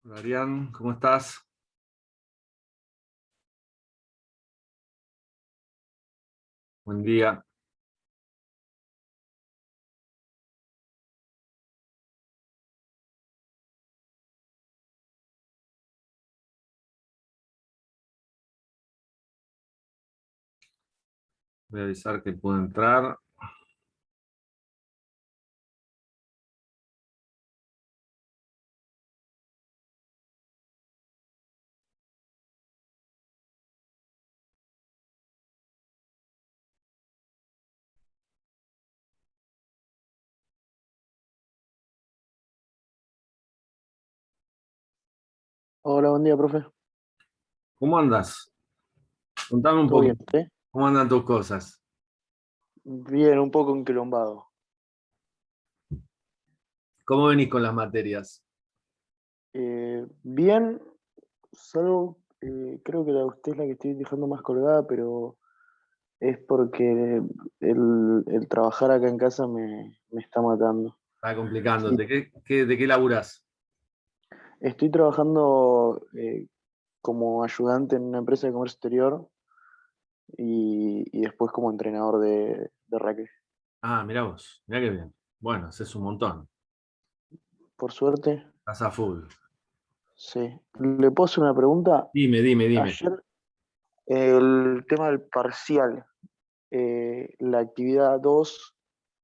Hola, Arián, ¿cómo estás? Buen día. Voy a avisar que puedo entrar. Hola, buen día, profe. ¿Cómo andas? Contame un ¿Todo bien? poquito. ¿Cómo andan tus cosas? Bien, un poco enquilombado. ¿Cómo venís con las materias? Bien, solo creo que la usted es la que estoy dejando más colgada, pero es porque el trabajar acá en casa me está matando. Está Y complicándote. ¿De qué laburás? estoy trabajando como ayudante en una empresa de comercio exterior y después como entrenador de rugby. Ah, mirá vos. Mirá qué bien. Bueno, haces un montón. Por suerte, Estás a full. sí. ¿Le puedo hacer una pregunta? Dime. Ayer el tema del parcial. La actividad 2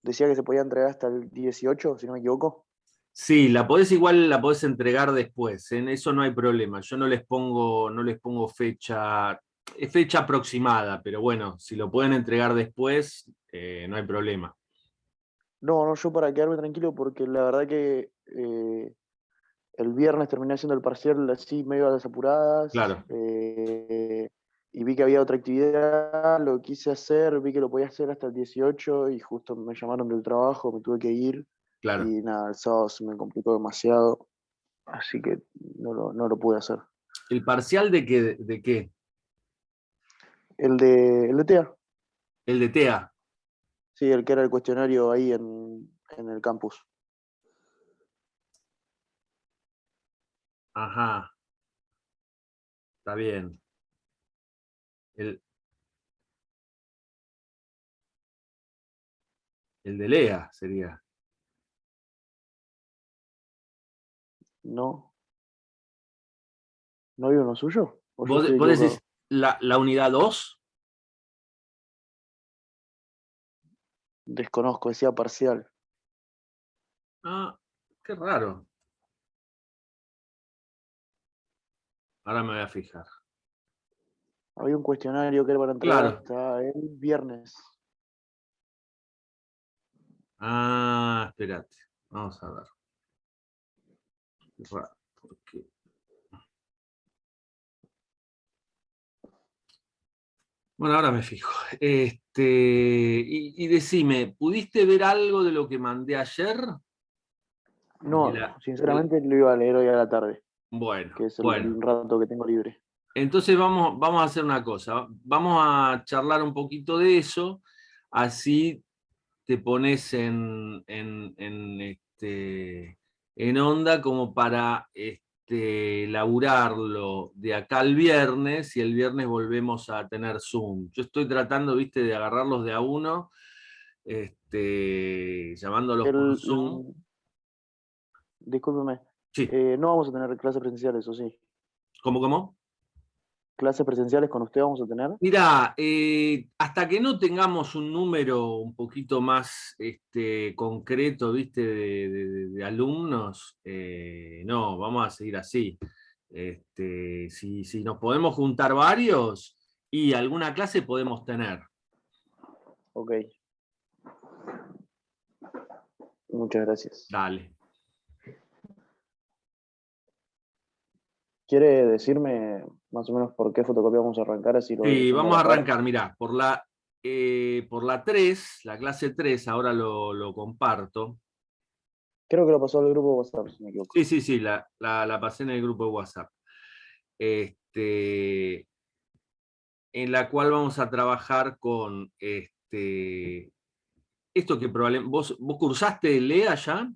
decía que se podía entregar hasta el 18 si no me equivoco. Sí, la podés entregar después. En eso no hay problema. Yo no les pongo fecha. Es fecha aproximada, pero bueno, si lo pueden entregar después, no hay problema. No, no, yo para quedarme tranquilo, porque la verdad que el viernes terminé haciendo el parcial así medio a las apuradas, Claro, y vi que había otra actividad, lo quise hacer, vi que lo podía hacer hasta el 18 y justo me llamaron del trabajo, me tuve que ir claro. y nada, el sábado se me complicó demasiado, así que no lo pude hacer. ¿El parcial de qué? ¿De qué? El de TEA. El de TEA. Sí, el que era el cuestionario ahí en el campus. Ajá, está bien. El, el de LEA sería. ¿No? ¿No hay uno suyo? ¿O yo ¿Vos, estoy vos decís equivocado? la unidad 2? Desconozco, decía parcial. Ah, qué raro. Ahora me voy a fijar. Había un cuestionario que era para entregar Claro. hasta el viernes. Ah, espérate. Vamos a ver. Qué raro. ¿Por qué? Bueno, ahora me fijo. Y decime, ¿pudiste ver algo de lo que mandé ayer? De No, la, del- sinceramente lo iba a leer hoy a la tarde, bueno, que es bueno. el rato que tengo libre. Entonces vamos a hacer una cosa. Vamos a charlar un poquito de eso. Así te pones en onda como para laburarlo de acá al viernes y el viernes volvemos a tener Zoom. Yo estoy tratando, viste, de agarrarlos de a uno, llamándolos por El, Zoom. discúlpeme, Sí, no vamos a tener clases presenciales, ¿o sí? ¿cómo? ¿Clases presenciales con usted vamos a tener? Mirá, hasta que no tengamos un número un poquito más concreto, ¿viste? De alumnos, no, vamos a seguir así. Si nos podemos juntar varios y alguna clase podemos tener. Ok, muchas gracias. Dale. ¿Quiere decirme más o menos por qué fotocopia vamos a arrancar? Así lo voy Sí, leyendo a vamos a la par. arrancar, mirá, por la 3, la clase 3, ahora lo comparto. Creo que lo pasó al grupo de WhatsApp, si no me equivoco. Sí, la pasé en el grupo de WhatsApp. Este, en la cual vamos a trabajar con esto que probablemente. ¿Vos cursaste LEA ya?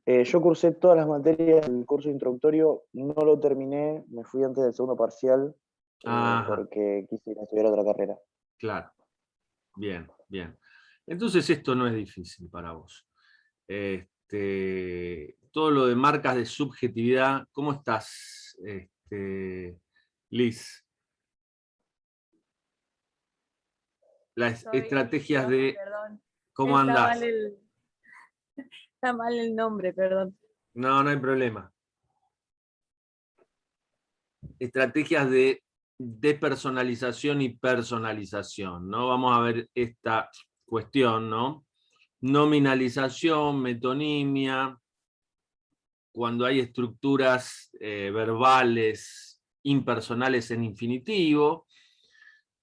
Yo cursé todas las materias del curso introductorio, no lo terminé, me fui antes del segundo parcial Ajá, porque quise ir a estudiar otra carrera. claro. Bien, bien. Entonces esto no es difícil para vos. Todo lo de marcas de subjetividad, ¿cómo estás, Liz? Las Soy estrategias yo, de perdón. cómo Está mal andás. el, está mal el nombre, perdón. No, no hay problema. Estrategias de despersonalización y personalización, ¿no? Vamos a ver esta cuestión, ¿no? Nominalización, metonimia, cuando hay estructuras verbales impersonales en infinitivo,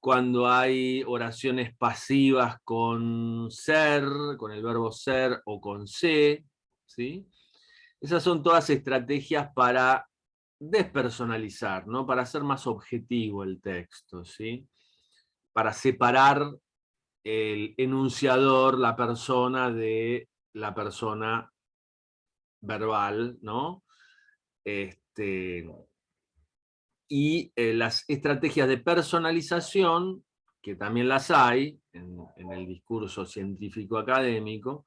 cuando hay oraciones pasivas con ser, con el verbo ser o con se, ¿sí? Esas son todas estrategias para despersonalizar, ¿no? Para hacer más objetivo el texto, ¿sí? Para separar el enunciador, la persona, de la persona verbal, ¿no? Este, y las estrategias de personalización, que también las hay en el discurso científico académico,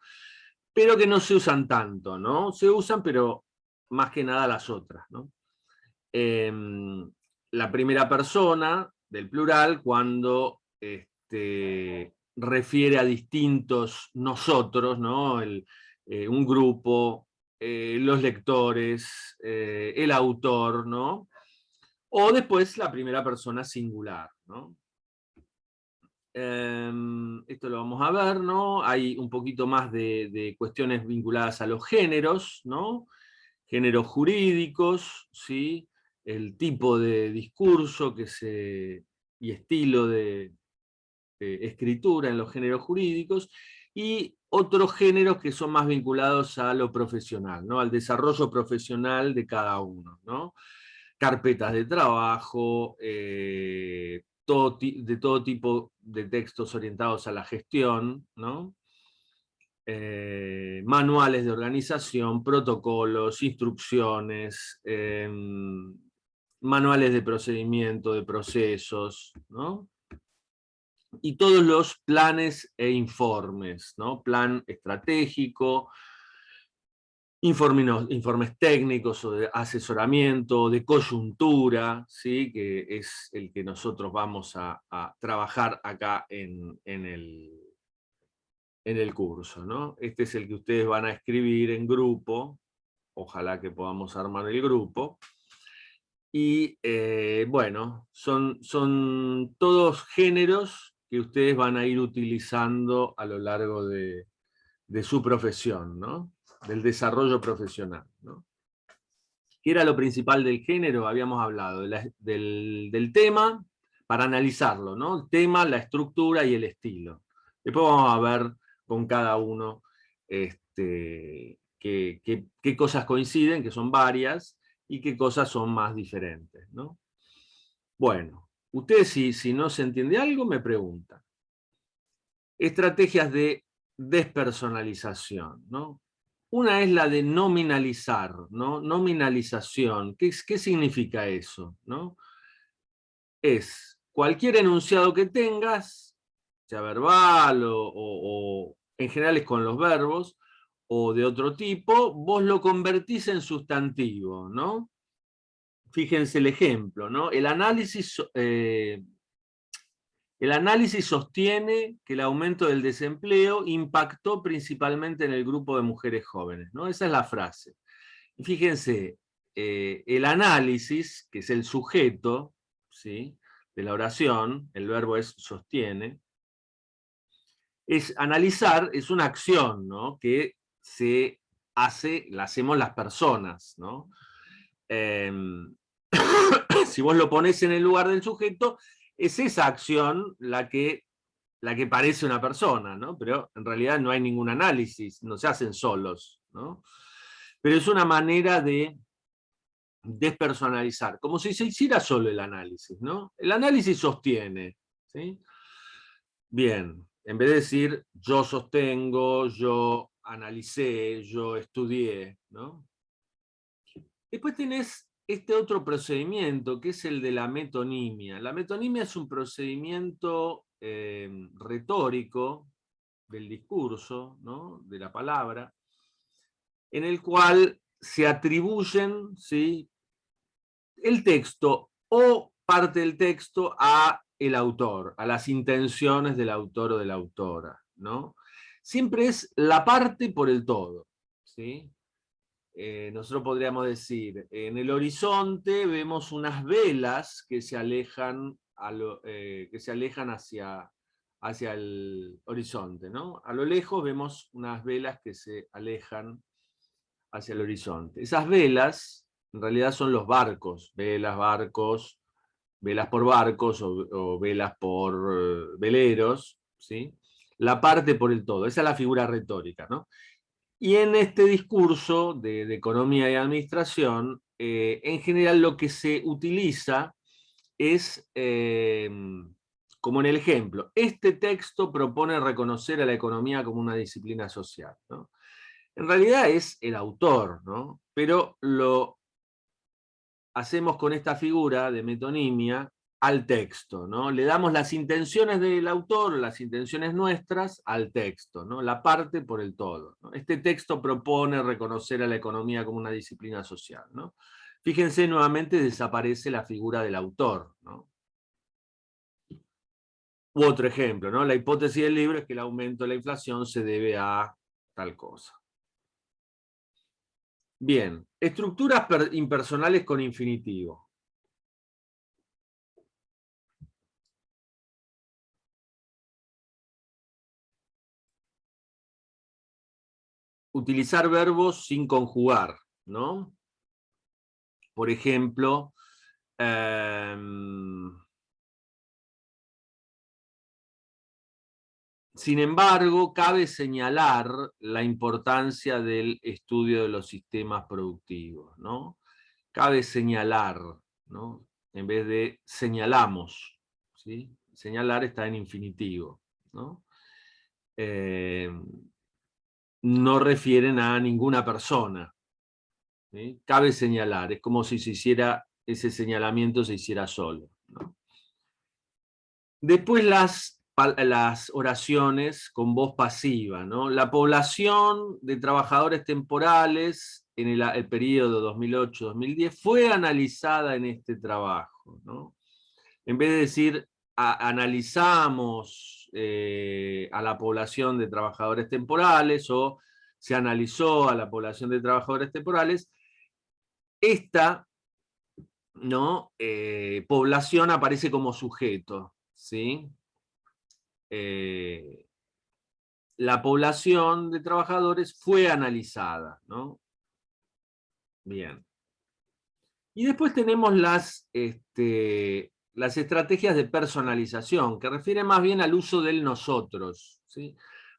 pero que no se usan tanto, ¿no? Se usan, pero más que nada las otras, ¿no? La primera persona del plural cuando refiere a distintos nosotros, ¿no? Un grupo, los lectores, el autor, ¿no? O después la primera persona singular, ¿no? Esto lo vamos a ver, ¿no? Hay un poquito más de cuestiones vinculadas a los géneros, ¿no? Géneros jurídicos, ¿sí? El tipo de discurso y estilo de escritura en los géneros jurídicos, y otros géneros que son más vinculados a lo profesional, ¿no? Al desarrollo profesional de cada uno, ¿no? Carpetas de trabajo, de todo tipo de textos orientados a la gestión, ¿no? Manuales de organización, protocolos, instrucciones, manuales de procedimiento, de procesos, ¿no? Y todos los planes e informes, ¿no? Plan estratégico, informes técnicos o de asesoramiento, de coyuntura, ¿sí? Que es el que nosotros vamos a trabajar acá en el curso, ¿no? Este es el que ustedes van a escribir en grupo, ojalá que podamos armar el grupo. Y bueno, son todos géneros que ustedes van a ir utilizando a lo largo de su profesión, ¿no? Del desarrollo profesional, ¿no? ¿Qué era lo principal del género? Habíamos hablado del tema para analizarlo, ¿no? El tema, la estructura y el estilo. Después vamos a ver con cada uno qué cosas coinciden, que son varias, y qué cosas son más diferentes, ¿no? Bueno, ustedes si no se entiende algo, me preguntan. Estrategias de despersonalización, ¿no? Una es la de nominalizar, ¿no? Nominalización. ¿Qué significa eso? ¿No? Es cualquier enunciado que tengas, sea verbal o en general es con los verbos, o de otro tipo, vos lo convertís en sustantivo, ¿no? Fíjense el ejemplo, ¿no? El análisis sostiene que el aumento del desempleo impactó principalmente en el grupo de mujeres jóvenes, ¿no? Esa es la frase. Y fíjense, el análisis, que es el sujeto, ¿sí?, de la oración, el verbo es sostiene, es analizar, es una acción, ¿no?, que la hacemos las personas, ¿no? Si vos lo ponés en el lugar del sujeto, es esa acción la que parece una persona, ¿no? Pero en realidad no hay ningún análisis, no se hacen solos, ¿no? Pero es una manera de despersonalizar, como si se hiciera solo el análisis, ¿no? El análisis sostiene, ¿sí? Bien, en vez de decir yo sostengo, yo analicé, yo estudié, ¿no? Después tenés este otro procedimiento, que es el de la metonimia. La metonimia es un procedimiento retórico del discurso, ¿no? De la palabra, en el cual se atribuyen, ¿sí?, el texto o parte del texto a el autor, a las intenciones del autor o de la autora, ¿no? Siempre es la parte por el todo, ¿sí? Nosotros podríamos decir, en el horizonte vemos unas velas que se alejan, hacia el horizonte, ¿no? A lo lejos vemos unas velas que se alejan hacia el horizonte. Esas velas, en realidad, son los barcos, velas por barcos o velas por veleros, ¿sí? La parte por el todo, esa es la figura retórica, ¿no? Y en este discurso de economía y administración, en general lo que se utiliza es, como en el ejemplo, este texto propone reconocer a la economía como una disciplina social, ¿no? En realidad es el autor, ¿no? Pero lo hacemos con esta figura de metonimia al texto, ¿no? Le damos las intenciones del autor, las intenciones nuestras, al texto, ¿no? La parte por el todo, ¿no? Este texto propone reconocer a la economía como una disciplina social, ¿no? Fíjense, nuevamente desaparece la figura del autor, ¿no? U otro ejemplo, ¿no? La hipótesis del libro es que el aumento de la inflación se debe a tal cosa. Bien, estructuras impersonales con infinitivo. Utilizar verbos sin conjugar, ¿no? Por ejemplo, sin embargo, cabe señalar la importancia del estudio de los sistemas productivos, ¿no? Cabe señalar, ¿no? En vez de señalamos, ¿sí? Señalar está en infinitivo, ¿no? No refieren a ninguna persona, ¿sí? Cabe señalar, es como si se hiciera, ese señalamiento se hiciera solo, ¿no? Después las oraciones con voz pasiva, ¿no? La población de trabajadores temporales en el periodo 2008-2010 fue analizada en este trabajo, ¿no? En vez de decir analizamos a la población de trabajadores temporales o se analizó a la población de trabajadores temporales, esta, ¿no?, población aparece como sujeto, ¿sí? La población de trabajadores fue analizada, ¿no? Bien. Y después tenemos las estrategias de personalización, que refieren más bien al uso del nosotros, ¿sí?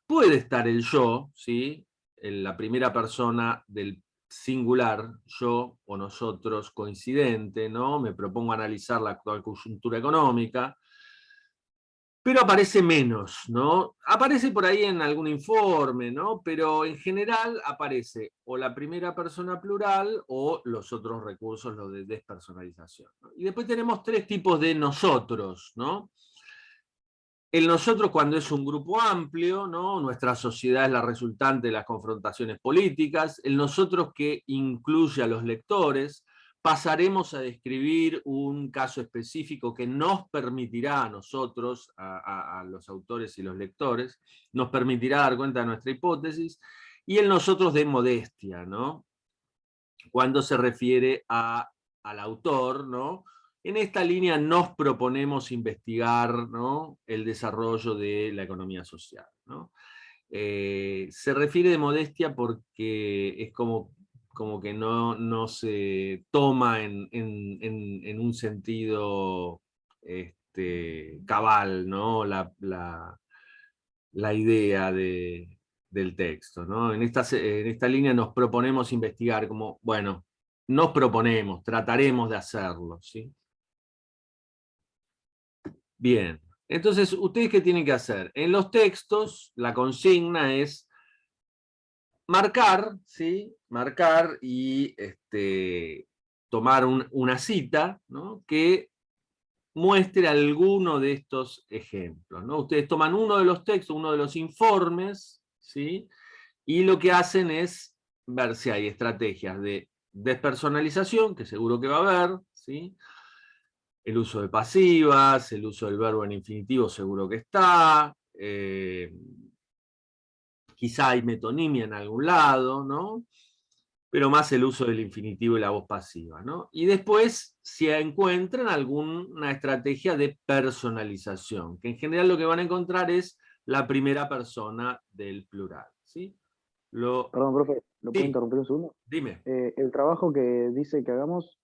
Puede estar el yo, ¿sí?, en la primera persona del singular, yo o nosotros coincidente, ¿no? Me propongo analizar la actual coyuntura económica, pero aparece menos, ¿no? Aparece por ahí en algún informe, ¿no? Pero en general aparece o la primera persona plural o los otros recursos, los de despersonalización, ¿no? Y después tenemos tres tipos de nosotros, ¿no? El nosotros cuando es un grupo amplio, ¿no? Nuestra sociedad es la resultante de las confrontaciones políticas. El nosotros que incluye a los lectores. Pasaremos a describir un caso específico que nos permitirá a nosotros, a los autores y los lectores, nos permitirá dar cuenta de nuestra hipótesis. Y el nosotros de modestia, ¿no? Cuando se refiere al autor, ¿no? En esta línea nos proponemos investigar, ¿no?, el desarrollo de la economía social, ¿no? Se refiere de modestia porque es como que no se toma en un sentido cabal, ¿no?, la idea del texto, ¿no? En esta línea nos proponemos investigar, como, bueno, nos proponemos, trataremos de hacerlo, ¿sí? Bien, entonces, ¿ustedes qué tienen que hacer? En los textos, la consigna es marcar, ¿sí? Marcar y tomar una cita, ¿no? Que muestre alguno de estos ejemplos, ¿no? Ustedes toman uno de los textos, uno de los informes, ¿sí? Y lo que hacen es ver si hay estrategias de despersonalización, que seguro que va a haber, ¿sí? El uso de pasivas, el uso del verbo en infinitivo seguro que está, quizá hay metonimia en algún lado, ¿no? Pero más el uso del infinitivo y la voz pasiva, ¿no? Y después, si encuentran alguna estrategia de personalización, que en general lo que van a encontrar es la primera persona del plural, ¿sí? Perdón, profe, ¿lo puedo Sí, interrumpir un segundo? dime. El trabajo que dice que hagamos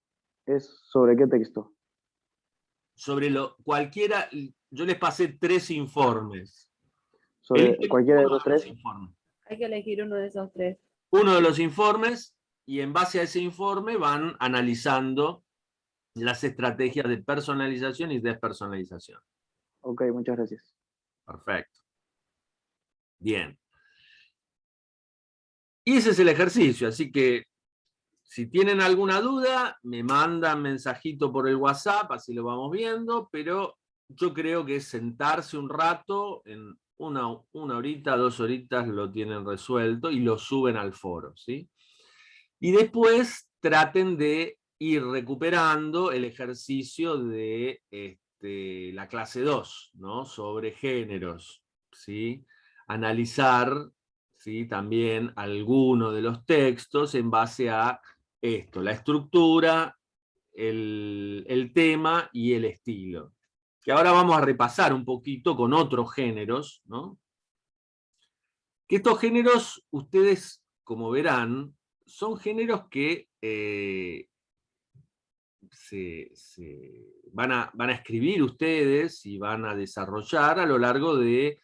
es sobre qué texto. Sobre cualquiera, yo les pasé 3 informes. Sobre Eligen cualquiera uno de de los los tres. informes. Hay que elegir uno de esos tres. Uno de los informes, y en base a ese informe van analizando las estrategias de personalización y despersonalización. Ok, muchas gracias. Perfecto. Bien. Y ese es el ejercicio, así que si tienen alguna duda, me mandan mensajito por el WhatsApp, así lo vamos viendo, pero yo creo que es sentarse un rato, en una horita, 2 horitas lo tienen resuelto y lo suben al foro, ¿sí? Y después traten de ir recuperando el ejercicio de la clase 2, ¿no? Sobre géneros, ¿sí? Analizar, ¿sí? También alguno de los textos en base a esto, la estructura, el tema y el estilo. Que ahora vamos a repasar un poquito con otros géneros, ¿no? Que estos géneros, ustedes, como verán, son géneros que van a escribir ustedes y van a desarrollar a lo largo de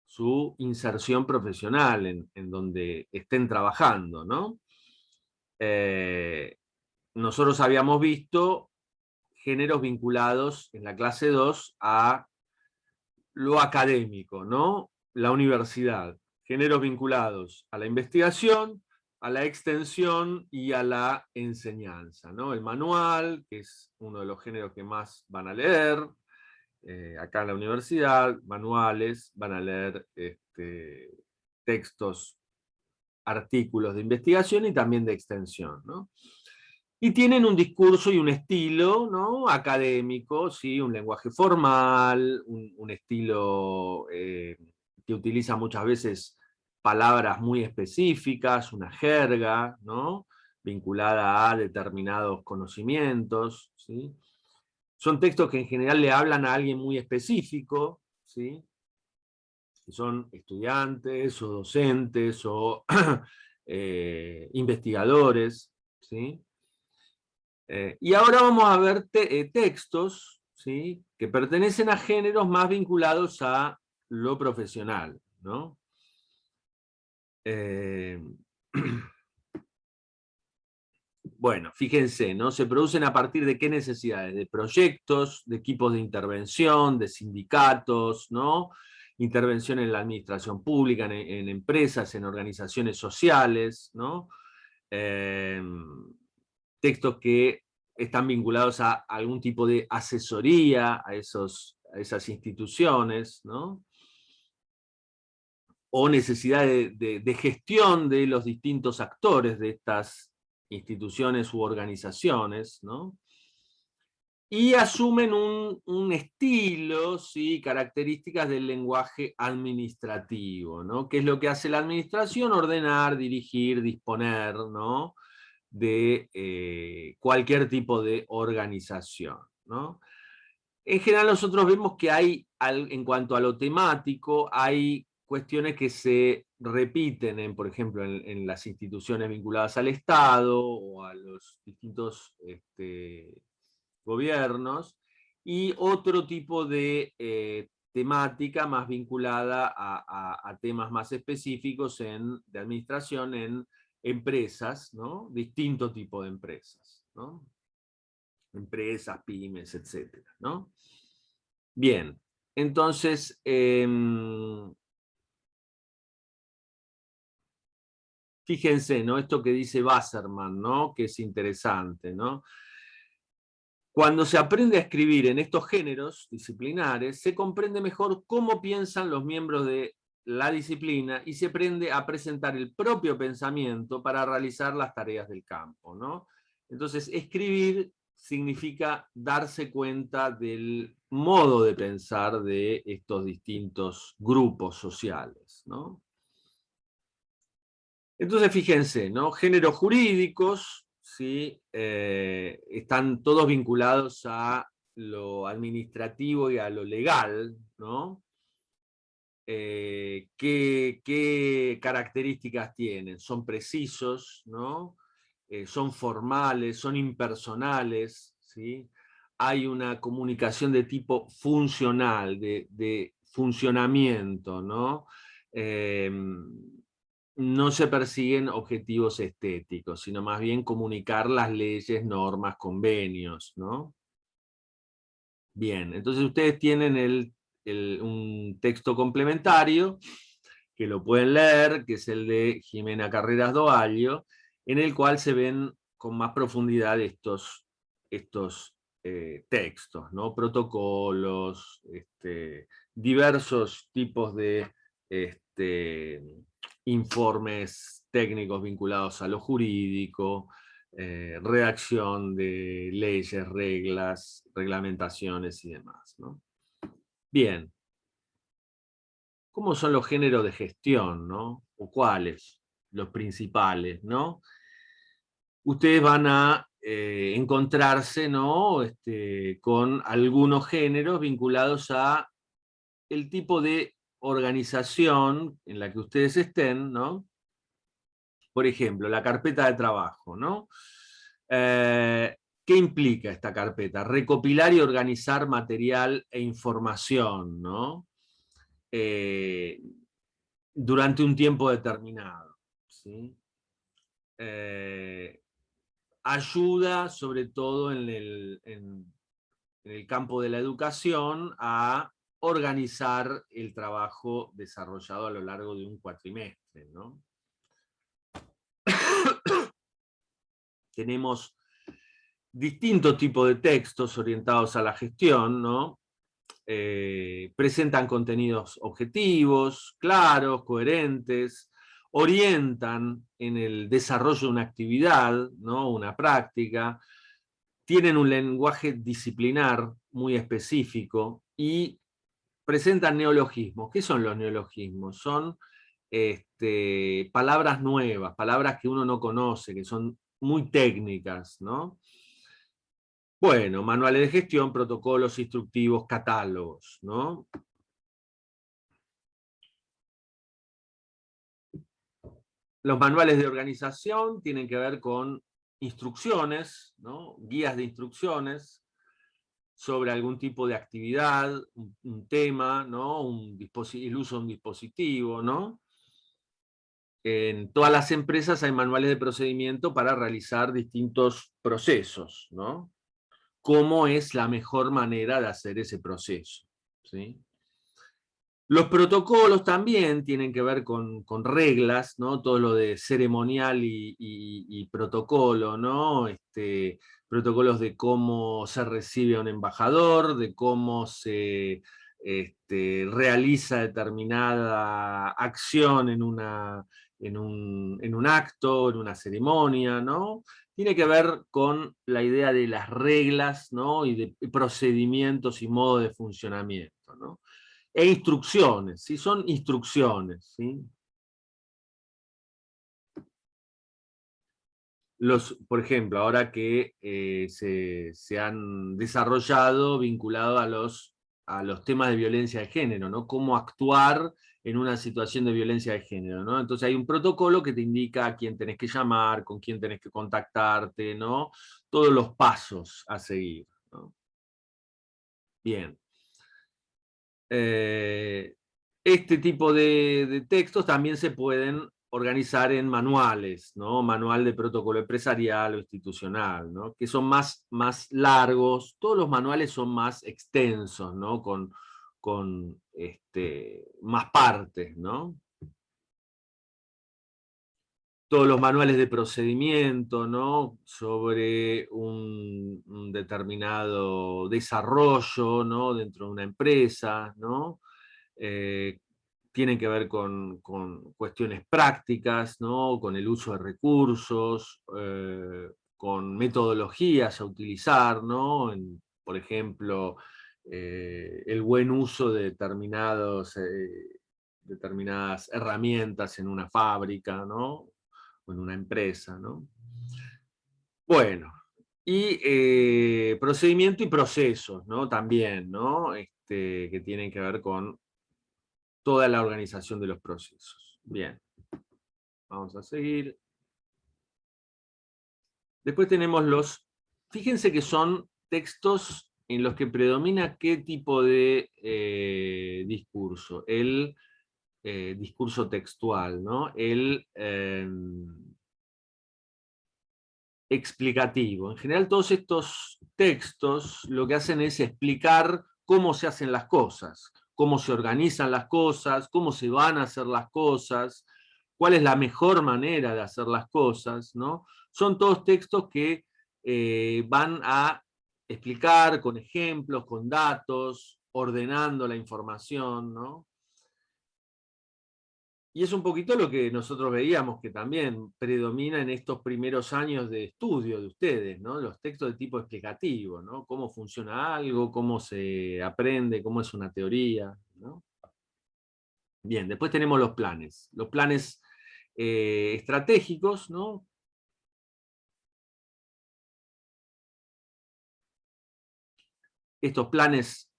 su inserción profesional en donde estén trabajando, ¿no? Nosotros habíamos visto géneros vinculados en la clase 2 a lo académico, ¿no? La universidad. Géneros vinculados a la investigación, a la extensión y a la enseñanza, ¿no? El manual, que es uno de los géneros que más van a leer, acá en la universidad, manuales, van a leer textos, artículos de investigación y también de extensión, ¿no? Y tienen un discurso y un estilo, ¿no? Académico, ¿sí? Un lenguaje formal, un estilo que utiliza muchas veces palabras muy específicas, una jerga, ¿no? Vinculada a determinados conocimientos, ¿sí? Son textos que en general le hablan a alguien muy específico, ¿sí? Que son estudiantes o docentes o investigadores, ¿sí? Y ahora vamos a ver textos, ¿sí? Que pertenecen a géneros más vinculados a lo profesional, ¿no? Bueno, fíjense, ¿no? Se producen a partir de qué necesidades, de proyectos, de equipos de intervención, de sindicatos, ¿no? Intervención en la administración pública, en empresas, en organizaciones sociales, ¿no? Eh, Textos que están vinculados a algún tipo de asesoría a esas instituciones, ¿no? O necesidad de gestión de los distintos actores de estas instituciones u organizaciones, ¿no? Y asumen un estilo, ¿sí? Características del lenguaje administrativo, ¿no? ¿Qué es lo que hace la administración? Ordenar, dirigir, disponer, ¿no? De cualquier tipo de organización, ¿no? En general nosotros vemos que hay, en cuanto a lo temático, hay cuestiones que se repiten, por ejemplo, en las instituciones vinculadas al Estado o a los distintos gobiernos, y otro tipo de temática más vinculada a temas más específicos de administración en empresas, ¿no? Distinto tipo de empresas, ¿no? Empresas, pymes, etcétera, ¿no? Bien, entonces, fíjense, ¿no? Esto que dice Wasserman, ¿no? Que es interesante, ¿no? Cuando se aprende a escribir en estos géneros disciplinares, se comprende mejor cómo piensan los miembros de la disciplina y se aprende a presentar el propio pensamiento para realizar las tareas del campo, ¿no? Entonces, escribir significa darse cuenta del modo de pensar de estos distintos grupos sociales, ¿no? Entonces, fíjense, ¿no? Géneros jurídicos, ¿sí? Están todos vinculados a lo administrativo y a lo legal, ¿no? ¿Qué características tienen? Son precisos, ¿no? Son formales, son impersonales, ¿sí? Hay una comunicación de tipo funcional, de funcionamiento, ¿no? No se persiguen objetivos estéticos, sino más bien comunicar las leyes, normas, convenios, ¿no? Bien, entonces ustedes tienen un texto complementario, que lo pueden leer, que es el de Jimena Carreras Doalio, en el cual se ven con más profundidad estos textos, ¿no? Protocolos, diversos tipos de informes técnicos vinculados a lo jurídico, redacción de leyes, reglas, reglamentaciones y demás, ¿no? Bien. ¿Cómo son los géneros de gestión, ¿no? ¿O cuáles? Los principales, ¿no? Ustedes van a encontrarse, ¿no? Con algunos géneros vinculados a el tipo de organización en la que ustedes estén, ¿no? Por ejemplo, la carpeta de trabajo, ¿no? ¿Qué implica esta carpeta? Recopilar y organizar material e información, ¿no? Durante un tiempo determinado, ¿sí? Ayuda, sobre todo en el campo de la educación, a organizar el trabajo desarrollado a lo largo de un cuatrimestre, ¿no? Tenemos distintos tipos de textos orientados a la gestión, ¿no? Presentan contenidos objetivos, claros, coherentes, orientan en el desarrollo de una actividad, ¿no? Una práctica, tienen un lenguaje disciplinar muy específico y presentan neologismos. ¿Qué son los neologismos? Son palabras nuevas, palabras que uno no conoce, que son muy técnicas, ¿no? Bueno, manuales de gestión, protocolos instructivos, catálogos, ¿no? Los manuales de organización tienen que ver con instrucciones, ¿no? Guías de instrucciones sobre algún tipo de actividad, un tema, ¿no? El uso de un dispositivo, ¿no? En todas las empresas hay manuales de procedimiento para realizar distintos procesos, ¿no? ¿Cómo es la mejor manera de hacer ese proceso? ¿Sí? Los protocolos también tienen que ver con reglas, ¿no? Todo lo de ceremonial y protocolo, ¿no? Protocolos de cómo se recibe a un embajador, de cómo se realiza determinada acción en un acto, en una ceremonia, ¿no? Tiene que ver con la idea de las reglas, ¿no? Y de procedimientos y modos de funcionamiento, ¿no? E instrucciones, ¿sí? Son instrucciones, ¿sí? Por ejemplo, ahora que se han desarrollado vinculado a los temas de violencia de género, ¿no? Cómo actuar en una situación de violencia de género, ¿no? Entonces hay un protocolo que te indica a quién tenés que llamar, con quién tenés que contactarte, ¿no? Todos los pasos a seguir, ¿no? Bien. Este tipo de textos también se pueden organizar en manuales, ¿no? Manual de protocolo empresarial o institucional, ¿no? Que son más largos, todos los manuales son más extensos, ¿no? Con más partes, ¿no? todos los manuales de procedimiento, ¿no? Sobre un determinado desarrollo, ¿no? Dentro de una empresa, ¿no? Tienen que ver con cuestiones prácticas, ¿no? Con el uso de recursos, con metodologías a utilizar, ¿no? Por ejemplo, el buen uso de determinadas herramientas en una fábrica, ¿no? O en una empresa, ¿no? Bueno, y procedimiento y procesos, ¿no? También, ¿no? Que tienen que ver con toda la organización de los procesos. Bien, vamos a seguir. Después tenemos fíjense que son textos en los que predomina qué tipo de discurso. El discurso textual, ¿no? El explicativo. En general todos estos textos lo que hacen es explicar cómo se hacen las cosas, cómo se organizan las cosas, cómo se van a hacer las cosas, cuál es la mejor manera de hacer las cosas, ¿no? Son todos textos que van a explicar con ejemplos, con datos, ordenando la información, ¿no? Y es un poquito lo que nosotros veíamos que también predomina en estos primeros años de estudio de ustedes, ¿no? Los textos de tipo explicativo, ¿no? Cómo funciona algo, cómo se aprende, cómo es una teoría, ¿no? Bien, después tenemos los planes. Los planes estratégicos, ¿no? Estos planes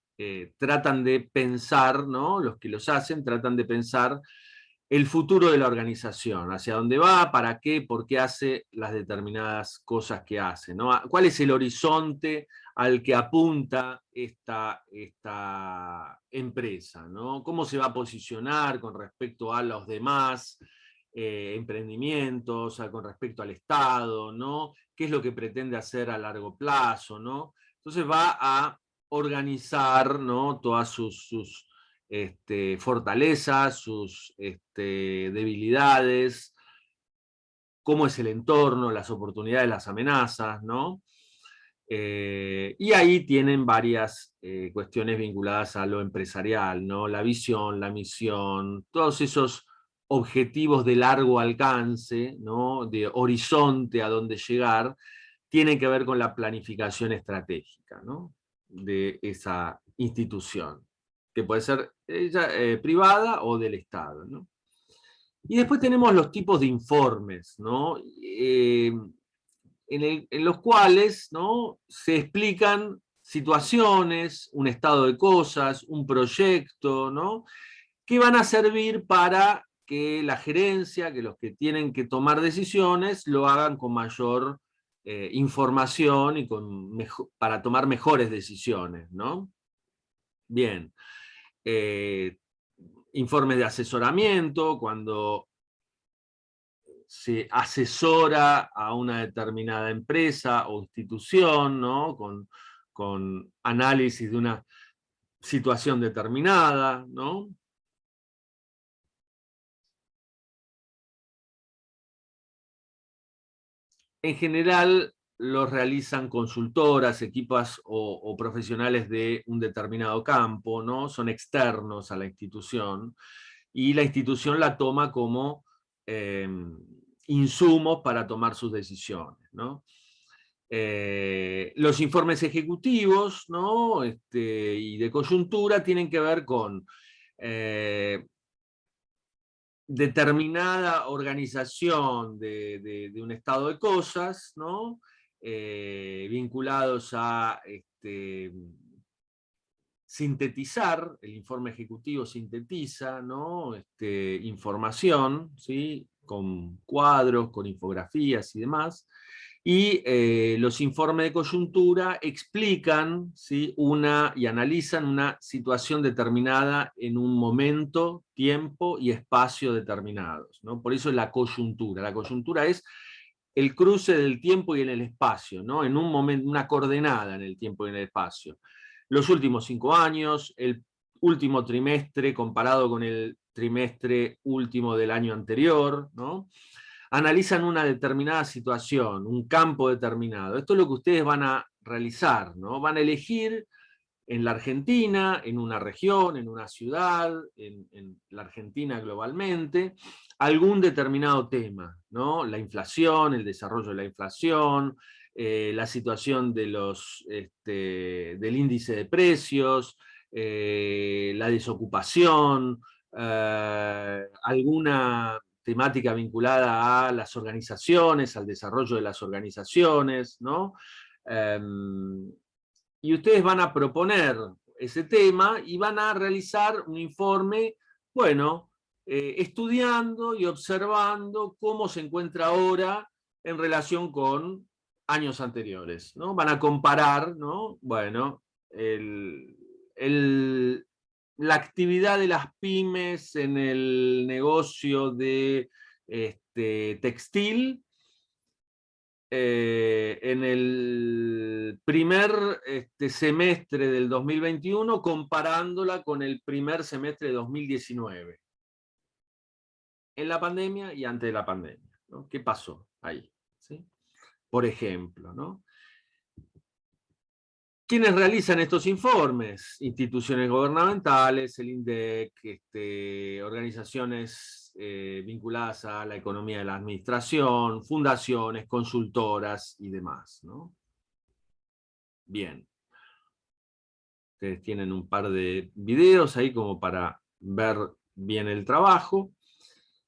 tratan de pensar, ¿no? Los que los hacen tratan de pensar el futuro de la organización, hacia dónde va, para qué, por qué hace las determinadas cosas que hace, ¿no? ¿Cuál es el horizonte al que apunta esta empresa, ¿no? ¿Cómo se va a posicionar con respecto a los demás emprendimientos, con respecto al Estado, ¿no? ¿Qué es lo que pretende hacer a largo plazo, ¿no? Entonces va a organizar, ¿no? Todas sus fortalezas, sus debilidades, cómo es el entorno, las oportunidades, las amenazas, ¿no? Y ahí tienen varias cuestiones vinculadas a lo empresarial, ¿no? La visión, la misión, todos esos objetivos de largo alcance, ¿no? De horizonte a donde llegar, tienen que ver con la planificación estratégica, ¿no? De esa institución, que puede ser privada o del Estado, ¿no? Y después tenemos los tipos de informes, ¿no? En los cuales, ¿no? Se explican situaciones, un estado de cosas, un proyecto, ¿no? Que van a servir para que la gerencia, que los que tienen que tomar decisiones, lo hagan con mayor información y para tomar mejores decisiones, ¿no? Bien. Informes de asesoramiento, cuando se asesora a una determinada empresa o institución, ¿no? Con análisis de una situación determinada, ¿no? En general los realizan consultoras, equipos o profesionales de un determinado campo, ¿no? Son externos a la institución y la institución la toma como insumos para tomar sus decisiones, ¿no? Los informes ejecutivos, ¿no? Y de coyuntura tienen que ver con determinada organización de un estado de cosas, ¿no? Vinculados a sintetizar, el informe ejecutivo sintetiza, ¿no? Información, ¿sí? Con cuadros, con infografías y demás, y los informes de coyuntura explican, ¿sí? Y analizan una situación determinada en un momento, tiempo y espacio determinados, ¿no? Por eso es la coyuntura. La coyuntura es el cruce del tiempo y en el espacio, ¿no? En un momento, una coordenada en el tiempo y en el espacio. Los últimos 5 años, el último trimestre comparado con el trimestre último del año anterior, ¿no? analizan una determinada situación, un campo determinado. Esto es lo que ustedes van a realizar, ¿no? Van a elegir en la Argentina, en una región, en una ciudad, en la Argentina globalmente, algún determinado tema, ¿no? La inflación, el desarrollo de la inflación, la situación de del índice de precios, la desocupación, alguna temática vinculada a las organizaciones, al desarrollo de las organizaciones, ¿no? Y ustedes van a proponer ese tema y van a realizar un informe, bueno, estudiando y observando cómo se encuentra ahora en relación con años anteriores, ¿no? Van a comparar, ¿no? Bueno, la actividad de las pymes en el negocio de textil en el primer semestre del 2021 comparándola con el primer semestre de 2019. En la pandemia y antes de la pandemia, ¿no? ¿Qué pasó ahí? ¿Sí? Por ejemplo, ¿no? ¿Quiénes realizan estos informes? Instituciones gubernamentales, el INDEC, organizaciones vinculadas a la economía de la administración, fundaciones, consultoras y demás, ¿no? Bien. Ustedes tienen un par de videos ahí como para ver bien el trabajo.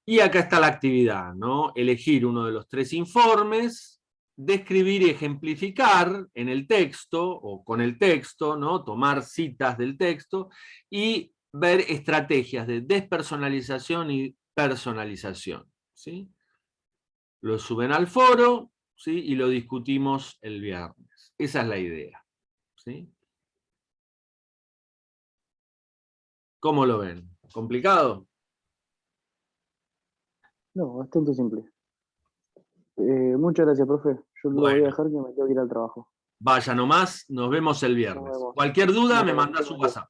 Y acá está la actividad, ¿no? Elegir uno de los 3 informes, describir y ejemplificar en el texto o con el texto, ¿no? Tomar citas del texto y ver estrategias de despersonalización y personalización, ¿sí? Lo suben al foro, ¿sí? Y lo discutimos el viernes. Esa es la idea, ¿sí? ¿Cómo lo ven? ¿Complicado? No, bastante simple. Muchas gracias, profe. Yo lo voy a Bueno, dejar que me tengo que ir al trabajo. vaya nomás, nos vemos el Nos viernes. vemos. Cualquier duda me Bueno, mandás un WhatsApp.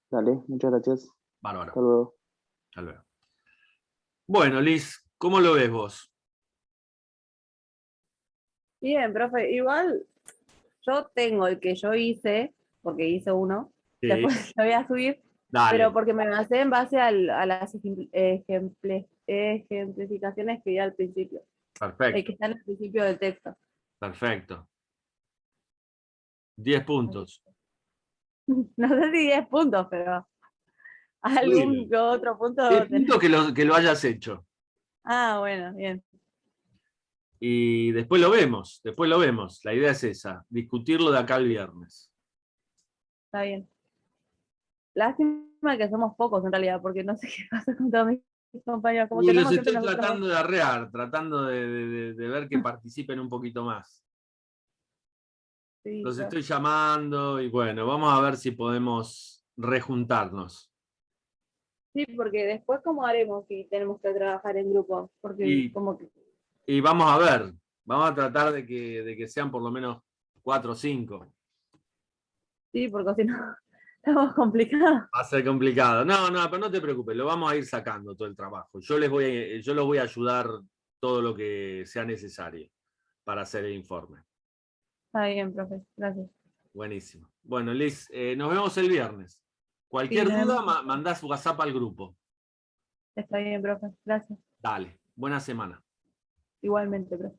dale, muchas gracias. Bárbaro. Hasta luego. Hasta luego. Bueno, Liz, ¿cómo lo ves vos? Bien, profe, igual yo tengo el que yo hice, porque hice uno, Sí, después lo voy a subir, pero dale, porque me basé en base a las ejemplificaciones que di al principio, que perfecto, están al principio del texto. perfecto. 10 puntos. No sé si 10 puntos, pero algún Bueno, que otro punto 10 tenés. puntos que lo hayas hecho. Ah, bueno, bien, Y después lo vemos, después lo vemos. La idea es esa, discutirlo de acá al viernes. está bien. Lástima que somos pocos en realidad, porque no sé qué pasa con todos mis compañeros, como Y los tenemos siempre estoy nosotros dos. tratando de arrear, tratando de ver que participen un poquito más. Sí, Los estoy llamando y bueno, vamos a ver si podemos rejuntarnos. sí, porque después cómo haremos si tenemos que trabajar en grupo, porque Y, como que y vamos a ver, vamos a tratar de que sean por lo menos 4 o 5. sí, porque si no estamos complicados. Va a ser complicado. No, no, pero no te preocupes, lo vamos a ir sacando todo el trabajo. Yo los voy a ayudar todo lo que sea necesario para hacer el informe. Está bien, profe, gracias. Buenísimo. Bueno, Liz, nos vemos el viernes. Sí, Cualquier nos duda, vemos. mandás WhatsApp al grupo. Está bien, profe, gracias. Dale, buena semana. Igualmente, profe.